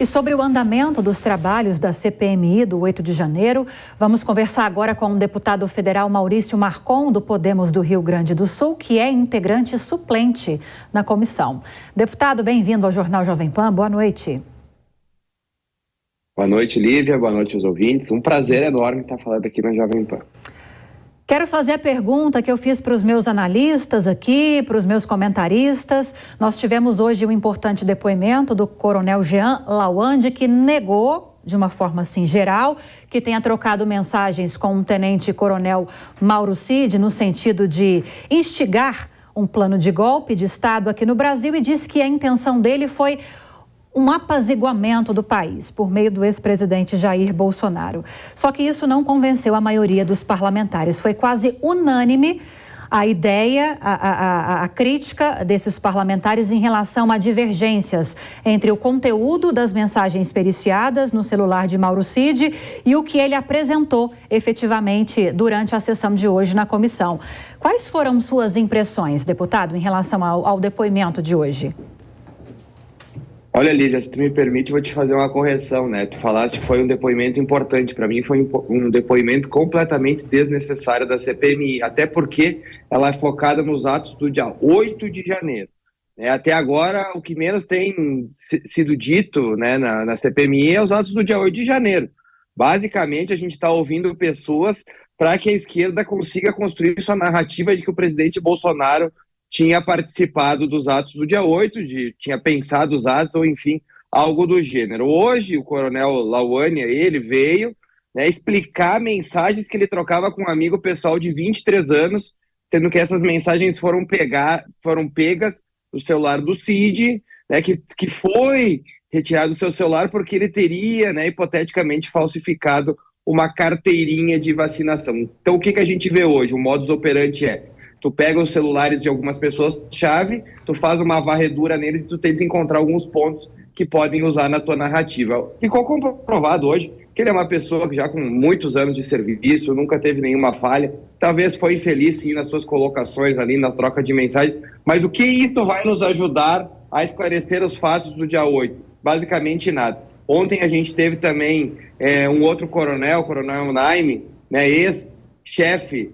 E sobre o andamento dos trabalhos da CPMI do 8 de janeiro, vamos conversar agora com o deputado federal Maurício Marcon, do Podemos do Rio Grande do Sul, que é integrante suplente na comissão. Deputado, bem-vindo ao Jornal Jovem Pan. Boa noite. Boa noite, Lívia. Boa noite aos ouvintes. Um prazer enorme estar falando aqui na Jovem Pan. Quero fazer a pergunta que eu fiz para os meus analistas aqui, para os meus comentaristas. Nós tivemos hoje um importante depoimento do coronel Jean Lawande, que negou, de uma forma assim geral, que tenha trocado mensagens com o tenente-coronel Mauro Cid no sentido de instigar um plano de golpe de Estado aqui no Brasil, e disse que a intenção dele foi um apaziguamento do país por meio do ex-presidente Jair Bolsonaro. Só que isso não convenceu a maioria dos parlamentares. Foi quase unânime a ideia, a crítica desses parlamentares em relação a divergências entre o conteúdo das mensagens periciadas no celular de Mauro Cid e o que ele apresentou efetivamente durante a sessão de hoje na comissão. Quais foram suas impressões, deputado, em relação ao depoimento de hoje? Olha, Lívia, se tu me permite, eu vou te fazer uma correção, né? Tu falaste que foi um depoimento importante. Para mim, foi um depoimento completamente desnecessário da CPMI, até porque ela é focada nos atos do dia 8 de janeiro. Até agora, o que menos tem sido dito, né, na CPMI é os atos do dia 8 de janeiro. Basicamente, a gente está ouvindo pessoas para que a esquerda consiga construir sua narrativa de que o presidente Bolsonaro tinha participado dos atos do dia 8, tinha pensado os atos, ou enfim, algo do gênero. Hoje, o coronel Lawande, ele veio, né, explicar mensagens que ele trocava com um amigo pessoal de 23 anos, sendo que essas mensagens foram pegas do celular do Cid, né, que foi retirado do seu celular porque ele teria, né, hipoteticamente falsificado uma carteirinha de vacinação. Então, o que a gente vê hoje? O modus operandi tu pega os celulares de algumas pessoas-chave, tu faz uma varredura neles e tu tenta encontrar alguns pontos que podem usar na tua narrativa. Ficou comprovado hoje que ele é uma pessoa que já com muitos anos de serviço, nunca teve nenhuma falha, talvez foi infeliz sim nas suas colocações ali, na troca de mensagens, mas o que isso vai nos ajudar a esclarecer os fatos do dia 8? Basicamente nada. Ontem a gente teve também um outro coronel, o coronel Naime, né, ex-chefe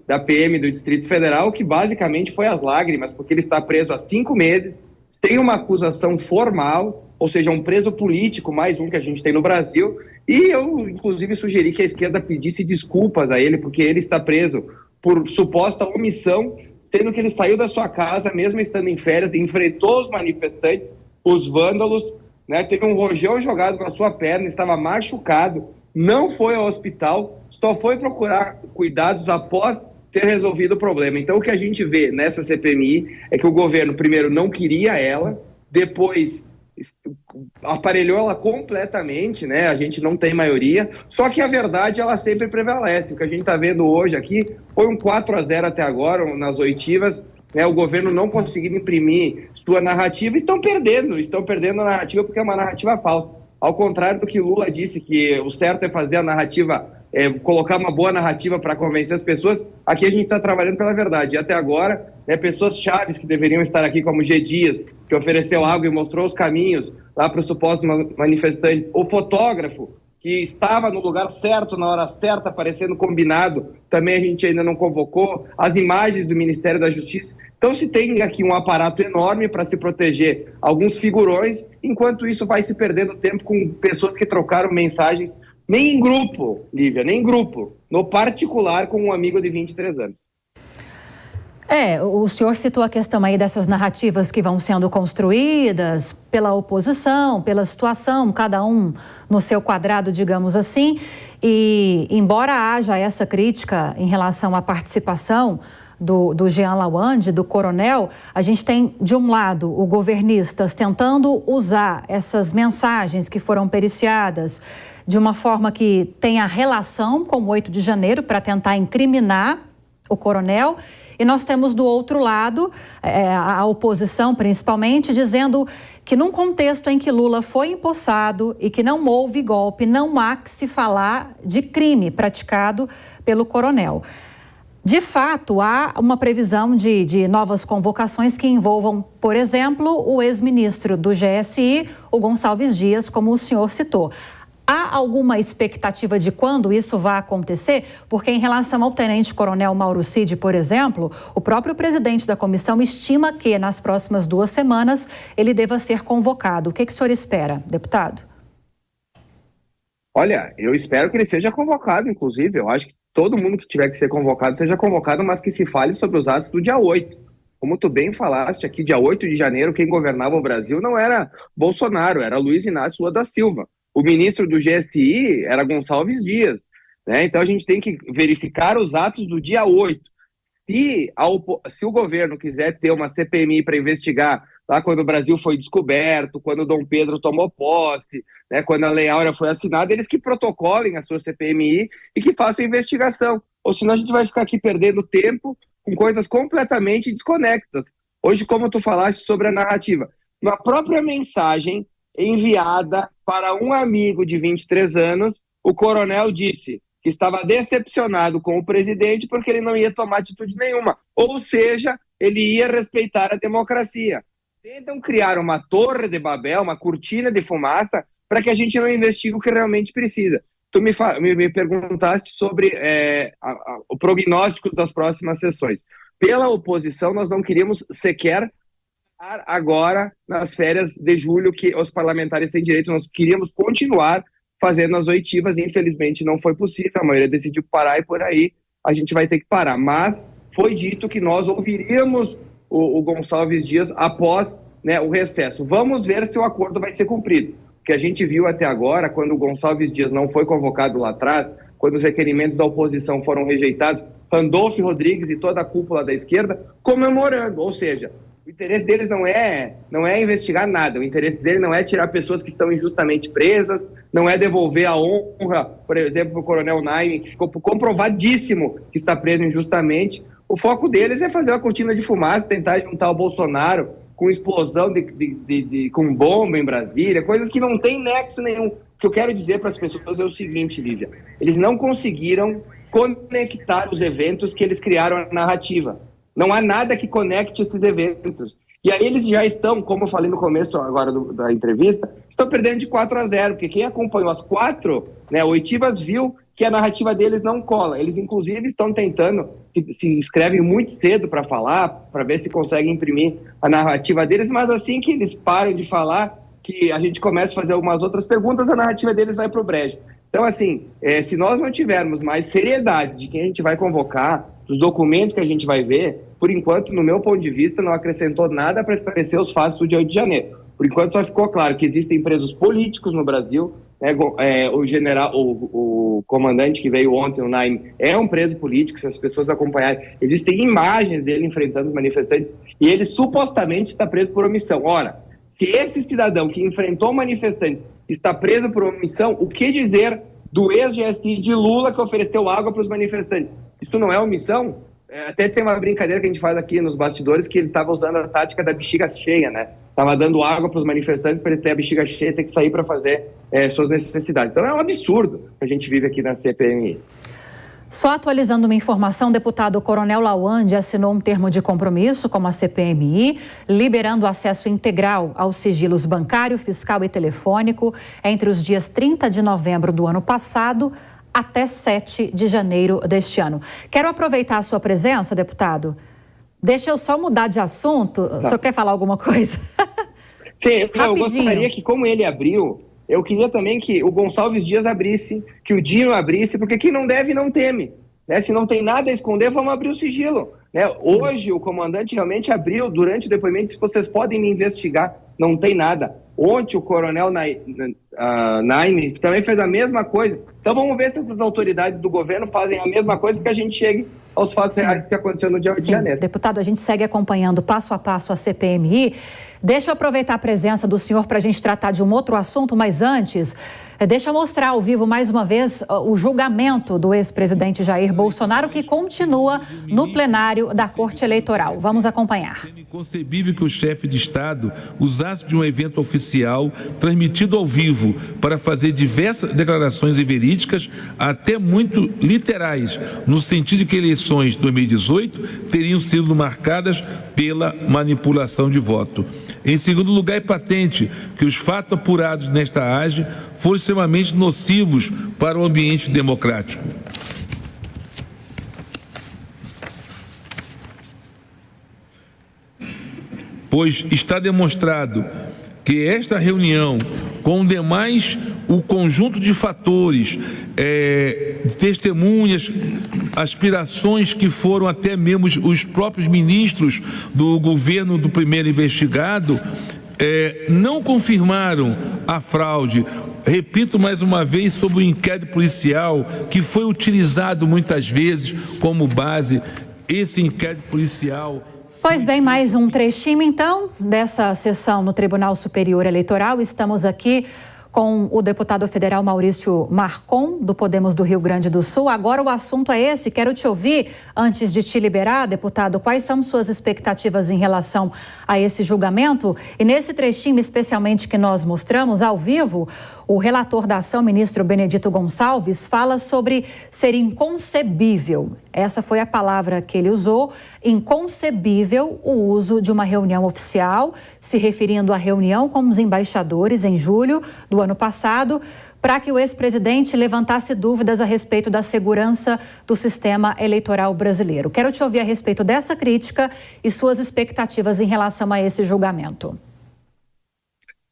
da PM do Distrito Federal, que basicamente foi às lágrimas, porque ele está preso há 5 meses, tem uma acusação formal, ou seja, um preso político, mais um que a gente tem no Brasil, e eu, inclusive, sugeri que a esquerda pedisse desculpas a ele, porque ele está preso por suposta omissão, sendo que ele saiu da sua casa, mesmo estando em férias, enfrentou os manifestantes, os vândalos, né, teve um rojão jogado na sua perna, estava machucado, não foi ao hospital, só foi procurar cuidados após ter resolvido o problema. Então, o que a gente vê nessa CPMI é que o governo, primeiro, não queria ela, depois aparelhou ela completamente, né? A gente não tem maioria, só que a verdade, ela sempre prevalece. O que a gente está vendo hoje aqui foi um 4-0 até agora, nas oitivas, né? O governo não conseguindo imprimir sua narrativa e estão perdendo a narrativa porque é uma narrativa falsa. Ao contrário do que Lula disse, que o certo é fazer a narrativa, colocar uma boa narrativa para convencer as pessoas, aqui a gente está trabalhando pela verdade. E até agora, pessoas chaves que deveriam estar aqui, como G. Dias, que ofereceu água e mostrou os caminhos lá para os supostos manifestantes, o fotógrafo, que estava no lugar certo, na hora certa, parecendo combinado, também a gente ainda não convocou, as imagens do Ministério da Justiça. Então se tem aqui um aparato enorme para se proteger alguns figurões, enquanto isso vai se perdendo tempo com pessoas que trocaram mensagens, nem em grupo, Lívia, nem em grupo, no particular com um amigo de 23 anos. O senhor citou a questão aí dessas narrativas que vão sendo construídas pela oposição, pela situação, cada um no seu quadrado, digamos assim. E embora haja essa crítica em relação à participação do Jean Lawande, do coronel, a gente tem, de um lado, o governistas tentando usar essas mensagens que foram periciadas de uma forma que tenha relação com o 8 de janeiro para tentar incriminar o coronel. E nós temos do outro lado a oposição, principalmente, dizendo que num contexto em que Lula foi empossado e que não houve golpe, não há que se falar de crime praticado pelo coronel. De fato, há uma previsão de novas convocações que envolvam, por exemplo, o ex-ministro do GSI, o Gonçalves Dias, como o senhor citou. Há alguma expectativa de quando isso vai acontecer? Porque em relação ao tenente-coronel Mauro Cid, por exemplo, o próprio presidente da comissão estima que nas próximas 2 semanas ele deva ser convocado. O que o senhor espera, deputado? Olha, eu espero que ele seja convocado, inclusive. Eu acho que todo mundo que tiver que ser convocado seja convocado, mas que se fale sobre os atos do dia 8. Como tu bem falaste aqui, dia 8 de janeiro, quem governava o Brasil não era Bolsonaro, era Luiz Inácio Lula da Silva. O ministro do GSI era Gonçalves Dias, né? Então a gente tem que verificar os atos do dia 8. Se o governo quiser ter uma CPMI para investigar lá quando o Brasil foi descoberto, quando o Dom Pedro tomou posse, né, quando a Lei Áurea foi assinada, eles que protocolem a sua CPMI e que façam investigação. Ou senão a gente vai ficar aqui perdendo tempo com coisas completamente desconectas. Hoje, como tu falaste sobre a narrativa, na própria mensagem enviada para um amigo de 23 anos, o coronel disse que estava decepcionado com o presidente porque ele não ia tomar atitude nenhuma. Ou seja, ele ia respeitar a democracia. Tentam criar uma torre de Babel, uma cortina de fumaça, para que a gente não investigue o que realmente precisa. Tu me perguntaste sobre o prognóstico das próximas sessões. Pela oposição, nós não queríamos sequer agora nas férias de julho que os parlamentares têm direito, nós queríamos continuar fazendo as oitivas, infelizmente não foi possível, a maioria decidiu parar e por aí a gente vai ter que parar, mas foi dito que nós ouviríamos o Gonçalves Dias após, né, o recesso. Vamos ver se o acordo vai ser cumprido, porque a gente viu até agora, quando o Gonçalves Dias não foi convocado lá atrás, quando os requerimentos da oposição foram rejeitados, Randolfo Rodrigues e toda a cúpula da esquerda comemorando, ou seja, o interesse deles não é investigar nada, o interesse deles não é tirar pessoas que estão injustamente presas, não é devolver a honra, por exemplo, para o coronel Naime, que ficou comprovadíssimo que está preso injustamente. O foco deles é fazer uma cortina de fumaça, tentar juntar o Bolsonaro com explosão com bomba em Brasília, coisas que não tem nexo nenhum. O que eu quero dizer para as pessoas é o seguinte, Lívia, eles não conseguiram conectar os eventos que eles criaram a narrativa. Não há nada que conecte esses eventos. E aí eles já estão, como eu falei no começo agora da entrevista, estão perdendo de 4-0, porque quem acompanhou as 4, né, oitivas, viu que a narrativa deles não cola. Eles, inclusive, estão tentando, se inscrevem muito cedo para falar, para ver se conseguem imprimir a narrativa deles, mas assim que eles param de falar, que a gente começa a fazer algumas outras perguntas, a narrativa deles vai para o brejo. Então, assim, se nós não tivermos mais seriedade de quem a gente vai convocar, dos documentos que a gente vai ver, por enquanto, no meu ponto de vista, não acrescentou nada para esclarecer os fatos do dia 8 de janeiro. Por enquanto, só ficou claro que existem presos políticos no Brasil, né? O comandante que veio ontem, o Naime, é um preso político, se as pessoas acompanharem. Existem imagens dele enfrentando os manifestantes e ele supostamente está preso por omissão. Ora, se esse cidadão que enfrentou manifestantes está preso por omissão, o que dizer do ex-GSI de Lula que ofereceu água para os manifestantes? Isso não é omissão? Até tem uma brincadeira que a gente faz aqui nos bastidores que ele estava usando a tática da bexiga cheia, né? Estava dando água para os manifestantes para ele ter a bexiga cheia, ter que sair para fazer suas necessidades. Então é um absurdo que a gente vive aqui na CPMI. Só atualizando uma informação, o deputado Coronel Lawande assinou um termo de compromisso com a CPMI, liberando acesso integral aos sigilos bancário, fiscal e telefônico entre os dias 30 de novembro do ano passado até 7 de janeiro deste ano. Quero aproveitar a sua presença, deputado. Deixa eu só mudar de assunto. Tá. O senhor quer falar alguma coisa? Sim, eu gostaria que, como ele abriu, eu queria também que o Gonçalves Dias abrisse, que o Dino abrisse, porque quem não deve não teme. Né? Se não tem nada a esconder, vamos abrir o sigilo. Né? Hoje o comandante realmente abriu, durante o depoimento, se vocês podem me investigar, não tem nada. Ontem o coronel Naime também fez a mesma coisa. Então vamos ver se essas autoridades do governo fazem a mesma coisa, porque a gente chegue aos fatos reais que aconteceu no dia 8 de janeiro. Deputado, a gente segue acompanhando passo a passo a CPMI. Deixa eu aproveitar a presença do senhor para a gente tratar de um outro assunto, mas antes, deixa eu mostrar ao vivo mais uma vez o julgamento do ex-presidente Jair Bolsonaro, que continua no plenário da Corte Eleitoral. Vamos acompanhar. É inconcebível que o chefe de Estado usasse de um evento oficial transmitido ao vivo para fazer diversas declarações inverídicas, até muito literais, no sentido de que eleições de 2018 teriam sido marcadas pela manipulação de voto. Em segundo lugar, é patente que os fatos apurados nesta AGE foram extremamente nocivos para o ambiente democrático. Pois está demonstrado que esta reunião, com demais o conjunto de fatores, testemunhas, aspirações que foram até mesmo os próprios ministros do governo do primeiro investigado, não confirmaram a fraude. Repito mais uma vez sobre o inquérito policial, que foi utilizado muitas vezes como base. Esse inquérito policial... Pois bem, mais um trechinho, então, dessa sessão no Tribunal Superior Eleitoral. Estamos aqui com o deputado federal Maurício Marcon, do Podemos do Rio Grande do Sul. Agora o assunto é esse. Quero te ouvir, antes de te liberar, deputado, quais são suas expectativas em relação a esse julgamento? E nesse trechinho, especialmente, que nós mostramos ao vivo, o relator da ação, ministro Benedito Gonçalves, fala sobre ser inconcebível. Essa foi a palavra que ele usou, inconcebível o uso de uma reunião oficial, se referindo à reunião com os embaixadores em julho do ano passado, para que o ex-presidente levantasse dúvidas a respeito da segurança do sistema eleitoral brasileiro. Quero te ouvir a respeito dessa crítica e suas expectativas em relação a esse julgamento.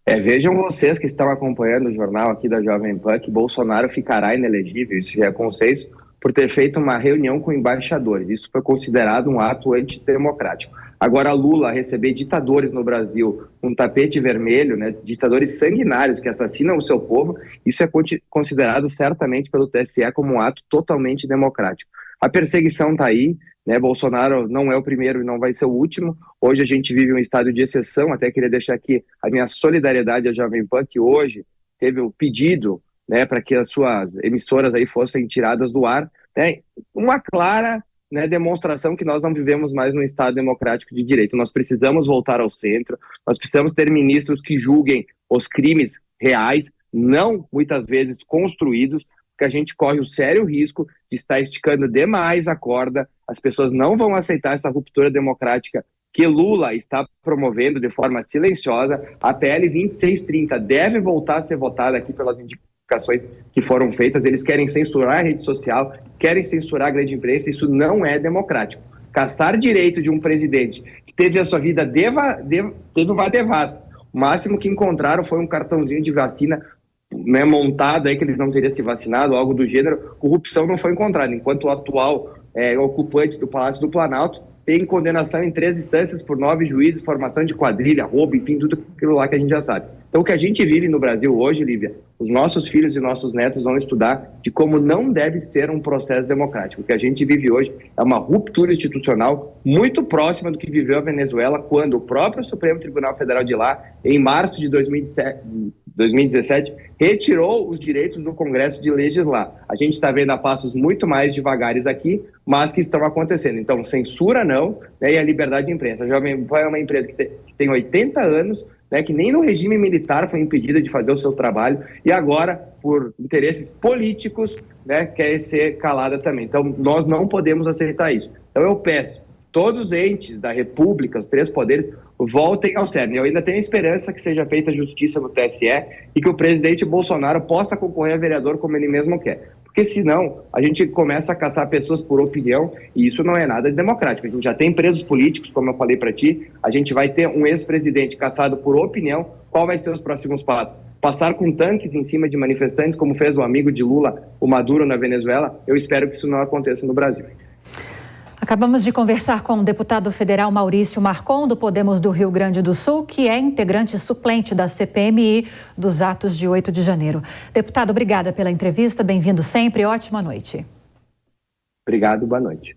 Vejam vocês que estão acompanhando o jornal aqui da Jovem Pan que Bolsonaro ficará inelegível, isso já é consenso, por ter feito uma reunião com embaixadores. Isso foi considerado um ato antidemocrático. Agora, Lula receber ditadores no Brasil, um tapete vermelho, né, ditadores sanguinários que assassinam o seu povo, isso é considerado certamente pelo TSE como um ato totalmente democrático. A perseguição está aí, né? Bolsonaro não é o primeiro e não vai ser o último. Hoje a gente vive um estado de exceção, até queria deixar aqui a minha solidariedade à Jovem Pan, que hoje teve o pedido, né, para que as suas emissoras aí fossem tiradas do ar, né, uma clara, né, demonstração que nós não vivemos mais num Estado democrático de direito. Nós precisamos voltar ao centro, nós precisamos ter ministros que julguem os crimes reais, não muitas vezes construídos, porque a gente corre o sério risco de estar esticando demais a corda. As pessoas não vão aceitar essa ruptura democrática que Lula está promovendo de forma silenciosa. A PL 2630 deve voltar a ser votada aqui pelas indicações que foram feitas. Eles querem censurar a rede social, querem censurar a grande imprensa. Isso não é democrático. Caçar direito de um presidente que teve a sua vida teve uma devassa. O máximo que encontraram foi um cartãozinho de vacina, né, montado aí que eles não teriam se vacinado, algo do gênero. Corrupção não foi encontrada, enquanto o atual ocupante do Palácio do Planalto tem condenação em 3 instâncias por 9 juízes, formação de quadrilha, roubo, enfim, tudo aquilo lá que a gente já sabe. Então, o que a gente vive no Brasil hoje, Lívia, os nossos filhos e nossos netos vão estudar de como não deve ser um processo democrático. O que a gente vive hoje é uma ruptura institucional muito próxima do que viveu a Venezuela, quando o próprio Supremo Tribunal Federal de lá, em março de 2017, retirou os direitos do Congresso de legislar. A gente está vendo a passos muito mais devagares aqui, mas que estão acontecendo. Então, censura não, né, e a liberdade de imprensa. A Jovem Pan é uma empresa que tem 80 anos, né, que nem no regime militar foi impedida de fazer o seu trabalho, e agora, por interesses políticos, né, quer ser calada também. Então, nós não podemos aceitar isso. Então, eu peço, todos os entes da República, os 3 poderes, voltem ao cerne. Eu ainda tenho esperança que seja feita justiça no TSE e que o presidente Bolsonaro possa concorrer a vereador como ele mesmo quer. Porque senão a gente começa a caçar pessoas por opinião e isso não é nada democrático. A gente já tem presos políticos, como eu falei para ti, a gente vai ter um ex-presidente caçado por opinião. Qual vai ser os próximos passos? Passar com tanques em cima de manifestantes, como fez o amigo de Lula, o Maduro, na Venezuela? Eu espero que isso não aconteça no Brasil. Acabamos de conversar com o deputado federal Maurício Marcon, do Podemos do Rio Grande do Sul, que é integrante suplente da CPMI dos atos de 8 de janeiro. Deputado, obrigada pela entrevista, bem-vindo sempre, ótima noite. Obrigado, boa noite.